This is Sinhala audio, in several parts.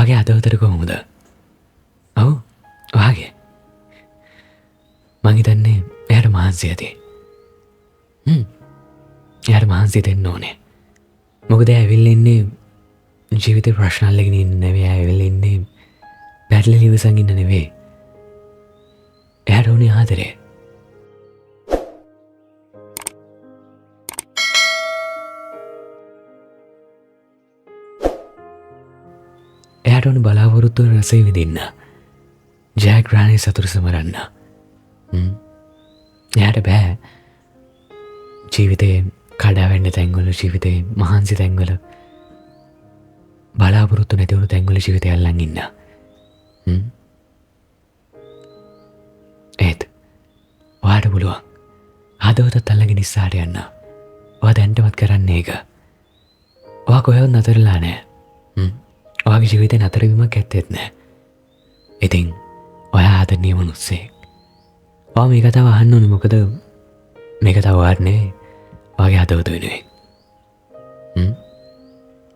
ඔයාගේ හදවතට කොහොමද? ඔව් ඔයාගේ. මං හිතන්නේ එයාට මහන්සි ඇති. එයාට මහන්සි දෙන්න ඕනේ. මොකද එයා ඇවිල්ලා ඉන්නේ ජීවිතේ ප්‍රශ්න අල්ලගෙන ඉන්නේ නෙවෙයි. එයා ඇවිල්ලා ඉන්නේ පැටලෙලා ඉවසන් ඉන්න නෙවෙයි. එයාට ඕනේ ආදරේ. එයාට ඕනේ බලාපොරොත්තු වල රසය විඳින්න. ජයග්‍රහණය සතුට සමරන්න. එයාට බෑ ජීවිතේ කඩාවැන්න තැන්වල, ජීවිතේ මහන්සි තැන්වල, බලාපොරොත්තු නැතිවුණු තැන්වල ජීවිතය අල්ලන් ඉන්න. ඒත් ඔයාට පුළුවන් හදවතත් අල්ලගෙන ඉස්සරහට යන්න. ඔයා දැන්ටමත් කරන්නේ ඒක. ඔයා කොහෙවත් නතරලා නෑ. ඔයාගේ ජීවිතේ නතරවීමක් ඇත්තෙත් නෑ. ඉතින් ඔයා ආදරණීය මිනිස්සෙක්. ඔයා මේ කතාව අහන්න ඕනේ. මොකද මේ කතාව ඔයාට නෙවෙයි, ඔයාගේ හදවත වෙනුවෙන්.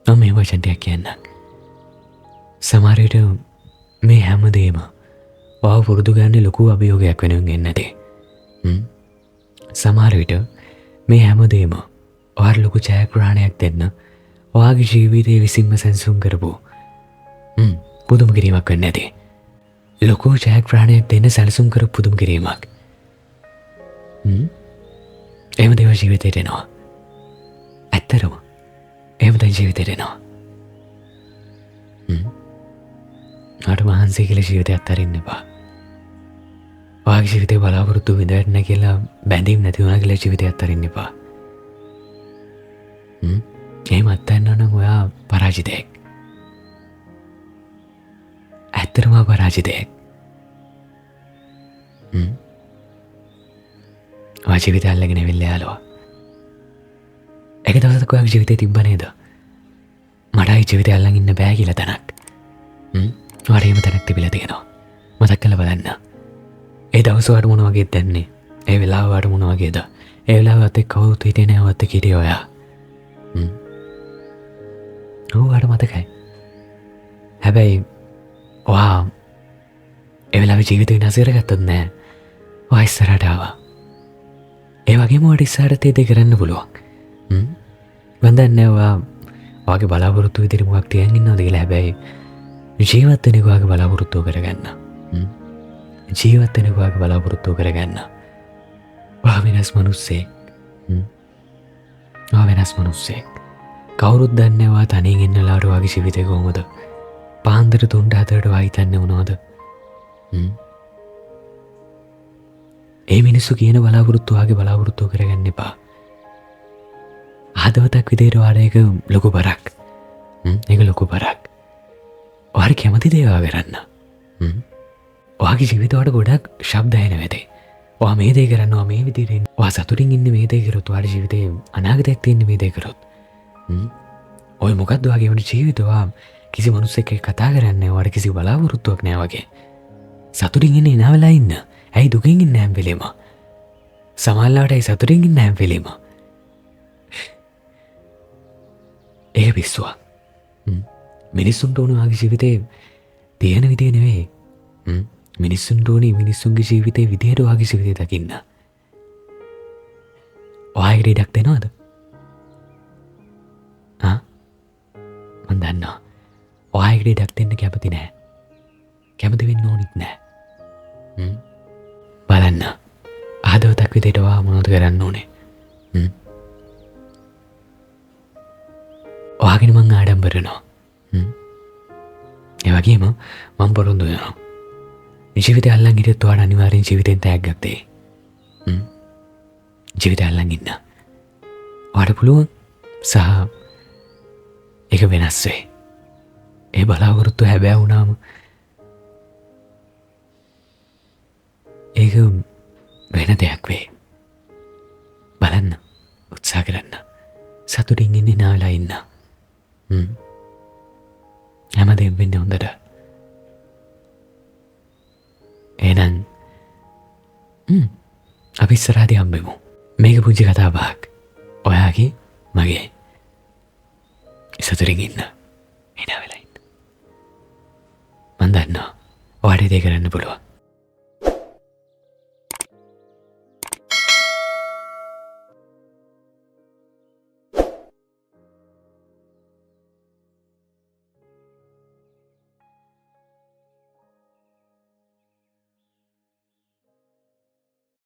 මම මේ වචන ටිකක් කියන්නම්. සමහර විට මේ හැමදේම ඔයාව පුරුදු ගන්නේ ලොකු අභියෝගයක් වෙනුවෙන් එන්නේ නැති. සමහර විට මේ හැමදේම ඔයාට ලොකු ජයග්‍රහණයක් දෙන්න ඔයාගේ ජීවිතයේ විසින්ම සැලසුම් කරපු පුදුම කිරීමක් වෙන්නේ නැති. ලොකු ජයග්‍රහණයක් දෙන්න සැලසුම් කරපු පුදුම කිරීමක්. එහෙම දේවල් ජීවිතේට එනවා. ඇත්තටම එහෙම දැන් ජීවිතේට එනවා. ආට මහන්සි කියලා ජීවිතය අත්හරින්න එපා. ඔයාගේ ජීවිතේ බලාපොරොත්තු විඳවන්න කියලා බැඳීම් නැති වුණා කියලා ජීවිතය අත්හරින්න එපා. එහෙම අත්හරිනවා නම් ඔයා පරාජිතයෙක්. ඇත්තටම පරාජිතයෙක්. ඔයා ජීවිතය අල්ලගෙන ඇවිල්ලා යාළුවා. එක දවසක් ඔයාගේ ජීවිතේ තිබ්බ නේද? මට ආයි ජීවිතය අල්ලන් ඉන්න බෑ කියලා තැනක්. ඔයාට එහෙම තැනක් තිබිලා තියෙනවා. මතක් කරලා බලන්න. ඒ දවස් ඔයාට මොන වගේද දැන්නේ? ඒ වෙලාව ඔයාට මොන වගේද? ඒ වෙලාවත් එක්ක කවුරුත් හිටියේ නෑ, ඔයත් එක්ක හිටියේ ඔයා. ඔයාට මතකයි. හැබැයි ඔයා ඒ වෙලාවේ ජීවිතේ විනාශ කරගත්තොත් නෑ. ඔයා ඉස්සරහට ආවා. ඒ වගේම ඔයාට ඉස්සරහට ඒ දේ කරන්න පුළුවන්. මම දන්නේ ඔයාගේ බලාපොරොත්තු විදිහට මොකක් තියන් ඉන්නවද කියලා. හැබැයි ජීවත් වෙන එක ඔයාගේ බලාපොරොත්තු කරගන්න. ජීවත් වෙන එක ඔයාගේ බලාපොරොත්තු කරගන්න. ඔයා වෙනස් මිනිස්සෙක්. ඔයා වෙනස් මිනිස්සෙක්. කවුරුත් දන්නේ ඔයා තනියෙන් ඉන්නලාට ඔයාගේ ජීවිතේ කොහොමද? පාන්දර 3-4ට ඔයා හිතන්නේ මොනවද? ඒ මිනිස්සු කියන බලාපොරොත්තු ඔයාගේ බලාපොරොත්තු කරගන්න එපා. හදවතක් විදිහට ඔයාට ඒක ලොකු බරක්. ඒක ලොකු බරක්. ඔයාට කැමති දේ ඔයා කරන්න. ඔයාගේ ජීවිතේ ඔයාට ගොඩක් ශබ්ද ඇහෙනවා ඇති. ඔයා මේ දේ කරනවා මේ විදිහට ඉන්න. ඔයා සතුටින් ඉන්නේ මේ දේ කරොත්, ඔයාගේ ජීවිතේ අනාගතයක් තියෙන්නේ මේ දේ කරොත්. ඔය මොකද්ද ඔයාගේ වුණ ජීවිතේ? ඔයා කිසි මිනිස්සෙක් එක්ක කතා කරන්නේ ඔයාට කිසි බලාපොරොත්තුවක් නැහැ වගේ. සතුටින් ඉන්නේ ඉනා වෙලා ඉන්න. ඇයි දුකින් ඉන්නේ හැම වෙලේම? සමහරවිට ඇයි සතුටින් ඉන්නේ හැම වෙලේම? ඒක පිස්සුවක්. මිනිස්සුන්ට ඕන ඔයාගේ ජීවිතේ තියෙන විදිය නෙවෙයි. මිනිස්සුන්ට ඕනේ මිනිස්සුන්ගේ ජීවිතේ විදියට ඔයාගේ ජීවිතේ දකින්න. ඔයාගේ ඉඩක් දෙනවද? මන් දන්නවා. ඔයාගේ ඉඩක් දෙන්න කැමති නෑ. කැමති වෙන්න ඕනෙත් නෑ. බලන්න. ආදවතක් විදියට ඔයා මොනවද කරන්න ඕනේ? ඔයාගෙන මං ආඩම්බර වෙනවා. ඒ වගේම මම පොරොන්දු වෙනවා. ජීවිතය අල්ලන් හිටියොත් ඔයාට අනිවාර්යෙන් ජීවිතෙන් තෑග්ගක් දෙයි. ජීවිතය අල්ලන් ඉන්න. ඔයාට පුළුවන් සහ ඒක වෙනස් වෙයි. ඒ බලාපොරොත්තු හැබෑ වුණාම ඒක වෙන දෙයක් වෙයි. බලන්න. උත්සාහ කරන්න. සතුටින් ඉන්නේ නාලා ඉන්න. හැමදේම වෙන්නේ හොඳට. එහෙනම් අපි ඉස්සරහදී හම්බෙමු. මේක පුංචි කතා බහක්. ඔයාගේ මගේ. සතුටින් ඉන්න. එනවා වෙලා. මන් දන්නවා ඔයාට ඒ දේ කරන්න පුළුවන්.